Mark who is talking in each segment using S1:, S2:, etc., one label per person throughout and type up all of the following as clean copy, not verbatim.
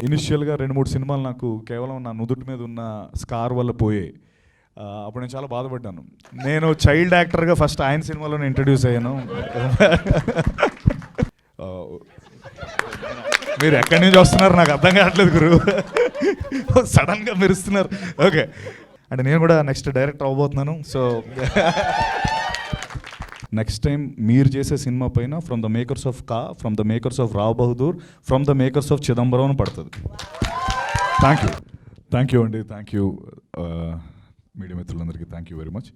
S1: ఇనిషియల్గా 2-3 సినిమాలు నాకు కేవలం నా నుదుటి మీద ఉన్న స్కార్ వల్ల పోయాయి. అప్పుడు నేను చాలా బాధపడ్డాను. నేను చైల్డ్ యాక్టర్గా ఫస్ట్ ఆయన సినిమాలోనే ఇంట్రడ్యూస్ అయ్యాను. మీరు ఎక్కడి నుంచి వస్తున్నారు నాకు అర్థం కావట్లేదు గురు, సడన్గా మెరుస్తున్నారు. ఓకే, అంటే నేను కూడా నెక్స్ట్ డైరెక్టర్ అవ్వబోతున్నాను. సో నెక్స్ట్ టైం మీరు చేసే సినిమా పైన from the makers of Ka, from the makers of Rao Bahadur, from the makers of Chidambaram అని పడుతుంది. థ్యాంక్ యూ అండి, థ్యాంక్ యూ మీడియా మిత్రులందరికీ thank you very much.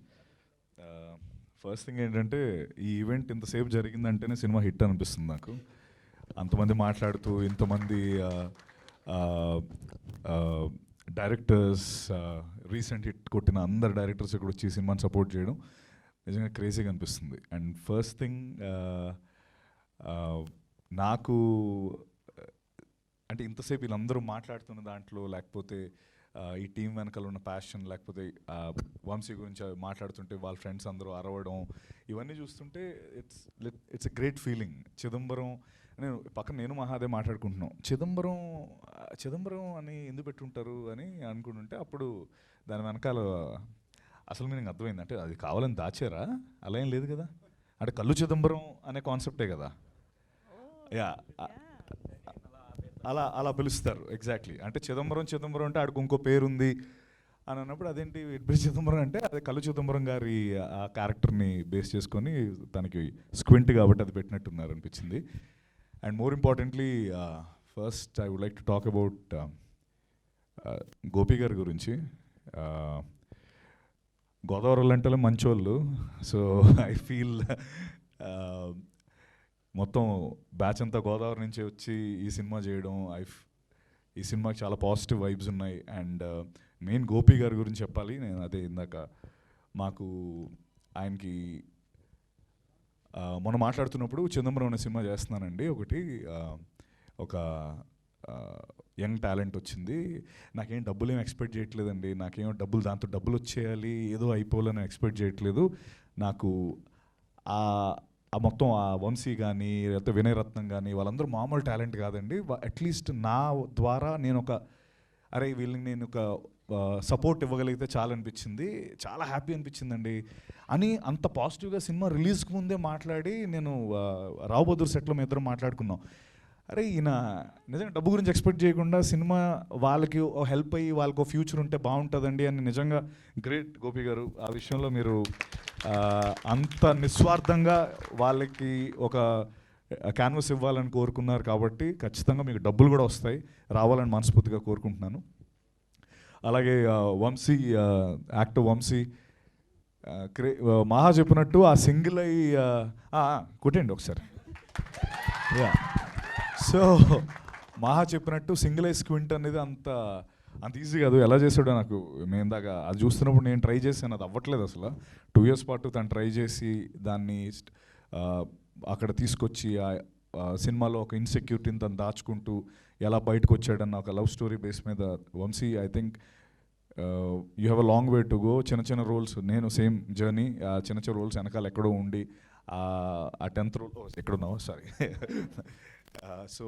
S1: First thing ఏంటంటే ఈ ఈవెంట్ ఇంతసేపు జరిగిందంటేనే సినిమా హిట్ అనిపిస్తుంది నాకు. అంతమంది మాట్లాడుతూ, ఇంతమంది డైరెక్టర్స్, రీసెంట్ హిట్ కొట్టిన అందరు డైరెక్టర్స్ ఇక్కడ వచ్చి సినిమాని సపోర్ట్ చేయడం నిజంగా క్రేజీగా అనిపిస్తుంది. అండ్ ఫస్ట్ థింగ్ నాకు అంటే ఇంతసేపు వీళ్ళందరూ మాట్లాడుతున్న దాంట్లో, లేకపోతే ఈ టీం వెనకాల ఉన్న ప్యాషన్, లేకపోతే వంశీ గురించి మాట్లాడుతుంటే వాళ్ళ ఫ్రెండ్స్ అందరూ అరవడం, ఇవన్నీ చూస్తుంటే it's a great feeling. Chidambaram నేను మహాదే మాట్లాడుకుంటున్నాం, చిదంబరం అని ఎందుకు పెట్టుంటారు అని అనుకుంటుంటే అప్పుడు దాని వెనకాల అసలు మీనింగ్ అర్థమైంది. అంటే అది కావాలని దాచారా? అలా ఏం లేదు కదా, అంటే కళ్ళు చిదంబరం అనే కాన్సెప్టే కదా. యా, అలా పిలుస్తారు ఎగ్జాక్ట్లీ. అంటే చిదంబరం అంటే ఆడికి ఇంకో పేరు ఉంది అని అన్నప్పుడు అదేంటి ఇడ్బి చిదంబరం అంటే అదే కళ్ళు చిదంబరం గారి ఆ క్యారెక్టర్ని బేస్ చేసుకొని తనకి స్క్వింట్ కాబట్టి అది పెట్టినట్టున్నారు అనిపించింది. And more importantly first I would like to talk about Gopi గారి గురించి. గోదావరి అంటే మంచోళ్ళు. సో ఐ ఫీల్ మొత్తం బ్యాచ్ అంతా గోదావరి నుంచి వచ్చి ఈ సినిమా చేయడం, ఈ సినిమాకి చాలా పాజిటివ్ వైబ్స్ ఉన్నాయి. అండ్ మెయిన్ గోపి గారి గురించి చెప్పాలి. నేను అదే ఇందాక మాకు ఆయనకి మొన్న మాట్లాడుతున్నప్పుడు చిదంబరం అనే సినిమా చేస్తున్నానండి, ఒక యంగ్ టాలెంట్ వచ్చింది, నాకేం డబ్బులు ఏం ఎక్స్పెక్ట్ చేయట్లేదండి, నాకేమో దాంతో డబ్బులు వచ్చేయాలి, ఏదో అయిపోవాలని ఎక్స్పెక్ట్ చేయట్లేదు, నాకు మొత్తం ఆ వంశీ కానీ లేకపోతే వినయ్ రత్నం కానీ వాళ్ళందరూ మామూలు టాలెంట్ కాదండి, అట్లీస్ట్ నా ద్వారా నేను వీళ్ళని నేను ఒక సపోర్ట్ ఇవ్వగలిగితే చాలా అనిపించింది, చాలా హ్యాపీ అనిపించిందండి అని అంత పాజిటివ్గా సినిమా రిలీజ్కి ముందే మాట్లాడి నేను రావ్ బహదూర్ సెట్లో మేము ఇద్దరం మాట్లాడుకున్నాం. ఈయన నిజంగా డబ్బు గురించి ఎక్స్పెక్ట్ చేయకుండా సినిమా వాళ్ళకి హెల్ప్ అయ్యి వాళ్ళకి ఫ్యూచర్ ఉంటే బాగుంటుందండి అని నిజంగా గ్రేట్ గోపి గారు. ఆ విషయంలో మీరు అంత నిస్వార్థంగా వాళ్ళకి ఒక క్యాన్వస్ ఇవ్వాలని కోరుకున్నారు కాబట్టి ఖచ్చితంగా మీకు డబ్బులు కూడా వస్తాయి, రావాలని మనస్ఫూర్తిగా కోరుకుంటున్నాను. అలాగే వంశీ, యాక్టర్ వంశీ మహా చెప్పినట్టు ఆ సింగిల్ అయ్యి కొట్టండి ఒకసారి. సో మహా చెప్పినట్టు సింగిల్ ఐ స్క్వింట్ అనేది అంత ఈజీ కాదు. ఎలా చేసాడో నాకు మేము ఇందాక అది చూస్తున్నప్పుడు నేను ట్రై చేశాను, అది అవ్వట్లేదు అసలు. 2 years పాటు తను ట్రై చేసి దాన్ని అక్కడ తీసుకొచ్చి సినిమాలో ఒక ఇన్సెక్యూరిటీని తను దాచుకుంటూ ఎలా బయటకు వచ్చాడన్న ఒక లవ్ స్టోరీ బేస్ మీద Vamshi I think you have a long way to go. చిన్న రోల్స్, నేను సేమ్ జర్నీ, చిన్న రోల్స్ వెనకాల ఎక్కడో ఉండి ఆ 10th రోల్ ఎక్కడున్నావో సారీ. సో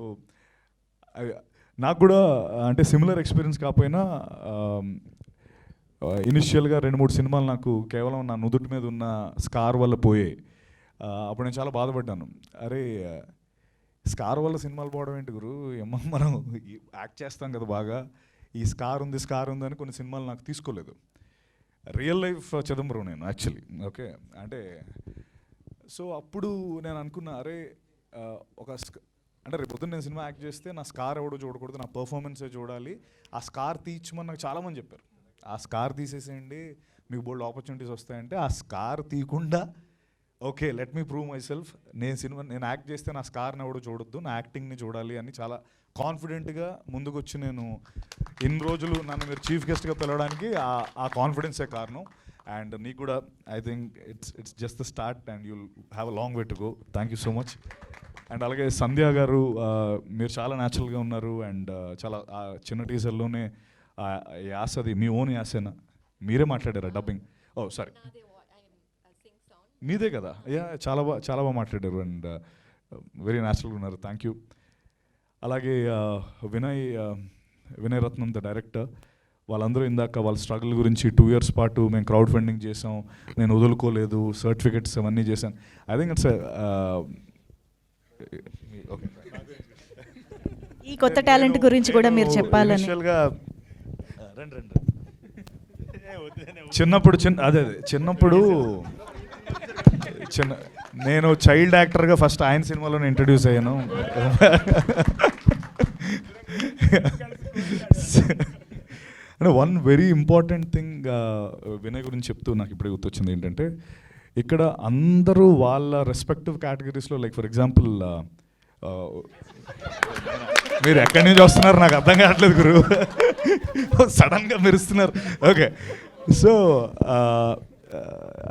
S1: నాకు కూడా అంటే సిమిలర్ ఎక్స్పీరియన్స్ కాకపోయినా ఇనిషియల్గా 2-3 సినిమాలు నాకు కేవలం నా నుదుటి మీద ఉన్న స్కార్ వల్ల పోయాయి. అప్పుడు నేను చాలా బాధపడ్డాను. స్కార్ వల్ల సినిమాలు పోవడం ఏంటి గురు, మనం యాక్ట్ చేస్తాం కదా బాగా, ఈ స్కార్ ఉంది అని కొన్ని సినిమాలు నాకు తీసుకోలేదు. రియల్ లైఫ్ చిదంబరం నేను యాక్చువల్లీ. ఓకే, అంటే సో అప్పుడు నేను అనుకున్నా అంటే రేపు పొద్దున్న నేను సినిమా యాక్ట్ చేస్తే నా స్కార్ ఎవడో చూడకూడదు, నా పర్ఫార్మెన్సే చూడాలి, ఆ స్కార్ తీర్చమని నాకు చాలామంది చెప్పారు. ఆ స్కార్ తీసేసేయండి మీకు బోల్డ్ ఆపర్చునిటీస్ వస్తాయంటే ఆ స్కార్ తీయకుండా okay let me prove my self, నేను యాక్ట్ చేస్తే నా స్కార్ని ఎవడో చూడొద్దు, నా యాక్టింగ్ని చూడాలి అని చాలా కాన్ఫిడెంట్గా ముందుకు వచ్చి నేను ఇన్ని రోజులు నన్ను మీరు చీఫ్ గెస్ట్గా పిలవడానికి ఆ కాన్ఫిడెన్సే కారణం. అండ్ నీకు కూడా I think it's just the start and you'll have a long way to go. Thank you so much. And అలాగే సంధ్య గారు, మీరు చాలా న్యాచురల్గా ఉన్నారు. అండ్ చాలా చిన్న టీజర్లోనే యాసది మీ ఓన్ యాసేనా, మీరే మాట్లాడారా డబ్బింగ్? ఓ సారీ, మీదే కదా. చాలా బాగా మాట్లాడారు అండ్ వెరీ న్యాచురల్గా ఉన్నారు. Thank you. అలాగే వినయ్ రత్నం ద డైరెక్టర్, వాళ్ళందరూ ఇందాక వాళ్ళ స్ట్రగుల్ గురించి 2 years పాటు మేము క్రౌడ్ ఫండింగ్ చేసాం, నేను వదులుకోలేదు, సర్టిఫికెట్స్ అవన్నీ చేశాను. I think it's okay.
S2: ఈ కొత్త టాలెంట్ గురించి కూడా మీరు చెప్పాలని.
S1: ఇనిషియల్గా చిన్నప్పుడు నేను చైల్డ్ యాక్టర్గా ఫస్ట్ ఆయన సినిమాలోనే ఇంట్రడ్యూస్ అయ్యాను. అంటే one very important thing Vinay గురించి చెప్తూ నాకు ఇప్పుడే గుర్తొచ్చింది ఏంటంటే, ఇక్కడ అందరూ వాళ్ళ రెస్పెక్టివ్ కేటగిరీస్లో, లైక్ ఫర్ ఎగ్జాంపుల్ మీరు ఎక్కడి నుంచి వస్తున్నారు నాకు అర్థం కావట్లేదు గురు, సడన్గా మెరుస్తున్నారు. Okay, so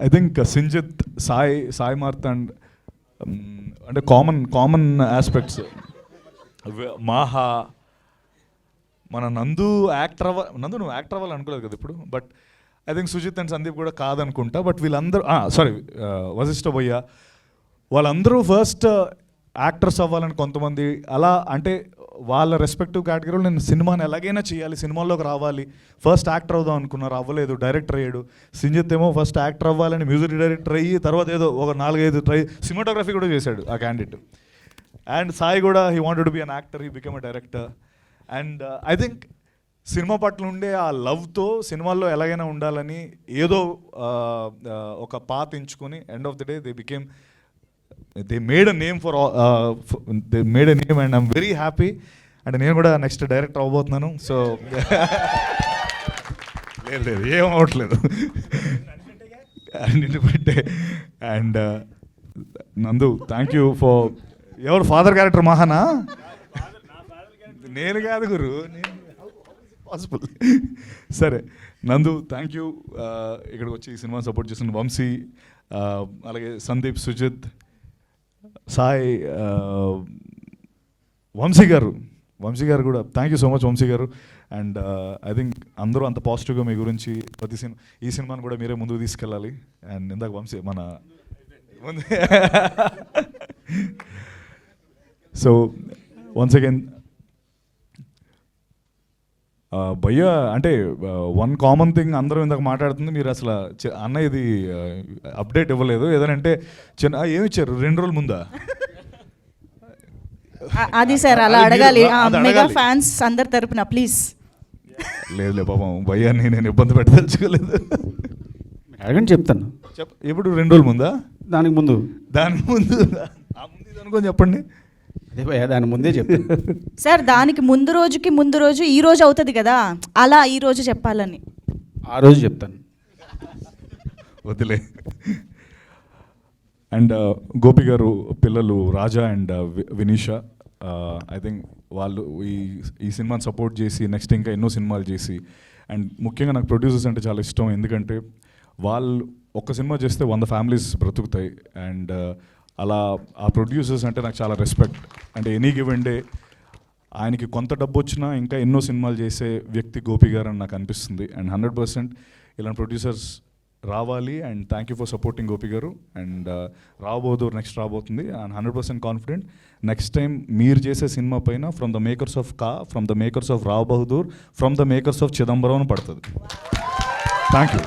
S1: I think Sinjith, Sai Marthand, అంటే కామన్ ఆస్పెక్ట్స్, మాహా, మన నందు నువ్వు యాక్టర్ అవ్వాలి అనుకోలేదు కదా ఇప్పుడు, but I think Sujith and Sandeep కూడా కాదనుకుంటా. బట్ వీళ్ళందరూ వశిష్ఠ భయ్య, వాళ్ళందరూ ఫస్ట్ యాక్టర్స్ అవ్వాలని కొంతమంది అలా, అంటే వాళ్ళ రెస్పెక్టివ్ కేటగిరీలో నేను సినిమాని ఎలాగైనా చేయాలి, సినిమాల్లోకి రావాలి, ఫస్ట్ యాక్టర్ అవుదాం అనుకున్నారు, అవ్వలేదు, డైరెక్టర్ అయ్యాడు. సింజిత్ ఏమో ఫస్ట్ యాక్టర్ అవ్వాలని మ్యూజిక్ డైరెక్టర్ అయ్యి తర్వాత ఏదో ఒక 4-5 ట్రై, సినిమాటోగ్రఫీ కూడా చేశాడు ఆ క్యాండిడేట్. అండ్ సాయి కూడా he wanted to be an actor, he become a director. And I think cinema పట్ల ఉండే ఆ లవ్తో సినిమాల్లో ఎలాగైనా ఉండాలని ఏదో ఒక పాత్ ఎంచుకొని end of the day they made a name and I'm very happy. And నేను కూడా నెక్స్ట్ డైరెక్టర్ అవ్వబోతున్నాను. సో లేదు ఏం అవ్వట్లేదు పెట్టే. అండ్ నందు, థ్యాంక్ యూ ఫర్ ఎవరు ఫాదర్ క్యారెక్టర్ మహానా? నేను కాదు గురు, పాసిబుల్. సరే నందు, థ్యాంక్ యూ ఇక్కడికి వచ్చి ఈ సినిమా సపోర్ట్ చేసిన వంశీ, అలాగే సందీప్, సుజిత్, సాయి, వంశీ గారు కూడా thank you so much Vamshi garu. And I think అందరూ అంత పాజిటివ్గా మీ గురించి ఈ సినిమాని కూడా మీరే ముందుకు తీసుకెళ్ళాలి. అండ్ ఇందాక వంశీ మన ముందు సో వన్స్ అగైన్ భయ్య, అంటే వన్ కామన్ థింగ్ అందరూ ఇందాక మాట్లాడుతుంది, మీరు అసలు అన్న ఇది అప్డేట్ ఇవ్వలేదు ఏదంటే ఏమి ఇచ్చారు 2 రోజుల ముందా?
S2: అది సార్ అలా అడగాలి మెగా ఫ్యాన్స్ అందరి తరపున ప్లీజ్.
S1: లేదు పాపం భయ్యాన్ని నేను ఇబ్బంది పెట్టదలుచుకోలేదు.
S3: అడగండి, చెప్తాను.
S1: ఎప్పుడు 2 రోజుల ముందా?
S3: దానికి ముందు
S1: అనుకోని చెప్పండి.
S3: అదే భయ్యా, దాని ముందే చెప్తాను
S2: సార్. దానికి ముందు రోజు ఈ రోజు అవుతుంది కదా, అలా ఈ రోజు చెప్పాలని.
S3: ఆ రోజు చెప్తాను,
S1: వదిలే. అండ్ గోపి గారు పిల్లలు రాజా అండ్ వినీషా, ఐ థింక్ వాళ్ళు ఈ సినిమాని సపోర్ట్ చేసి నెక్స్ట్ ఇంకా ఎన్నో సినిమాలు చేసి, అండ్ ముఖ్యంగా నాకు ప్రొడ్యూసర్స్ అంటే చాలా ఇష్టం. ఎందుకంటే వాళ్ళు ఒక్క సినిమా చేస్తే 100 ఫ్యామిలీస్ బ్రతుకుతాయి. అండ్ అలా ఆ ప్రొడ్యూసర్స్ అంటే నాకు చాలా రెస్పెక్ట్. అంటే ఎనీ గివెన్ డే ఆయనకి కొంత డబ్బు వచ్చినా ఇంకా ఎన్నో సినిమాలు చేసే వ్యక్తి గోపి గారు అని నాకు అనిపిస్తుంది. అండ్ 100% ఇలాంటి ప్రొడ్యూసర్స్ రావాలి. And thank you for supporting Gopi garu. And next రాబోతుంది. అండ్ 100% కాన్ఫిడెంట్ నెక్స్ట్ టైం మీరు చేసే సినిమా పైన from the makers of from the makers of Rao Bahadur, from the makers of Chidambaram పడుతుంది. Thank you.